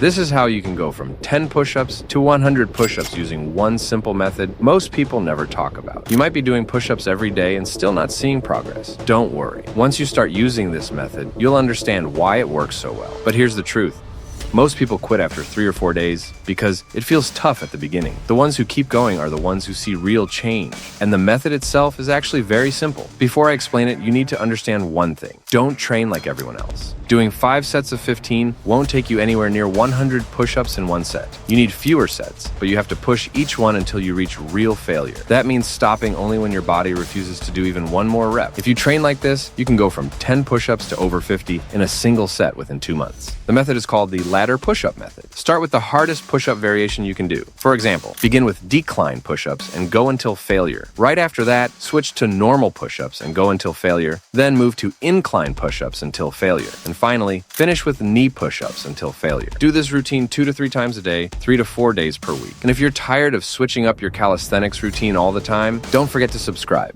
This is how you can go from 10 push-ups to 100 push-ups using one simple method most people never talk about. You might be doing push-ups every day and still not seeing progress. Don't worry. Once you start using this method, you'll understand why it works so well. But here's the truth. Most people quit after 3 or 4 days because it feels tough at the beginning. The ones who keep going are the ones who see real change. And the method itself is actually very simple. Before I explain it, you need to understand one thing. Don't train like everyone else. Doing 5 sets of 15 won't take you anywhere near 100 push-ups in one set. You need fewer sets, but you have to push each one until you reach real failure. That means stopping only when your body refuses to do even one more rep. If you train like this, you can go from 10 push-ups to over 50 in a single set within 2 months. The method is called the ladder push-up method. Start with the hardest push-up variation you can do. For example, begin with decline push-ups and go until failure. Right after that, switch to normal push-ups and go until failure. Then move to incline push-ups until failure. And finally, finish with knee push-ups until failure. Do this routine 2 to 3 times a day, 3 to 4 days per week. And if you're tired of switching up your calisthenics routine all the time, don't forget to subscribe.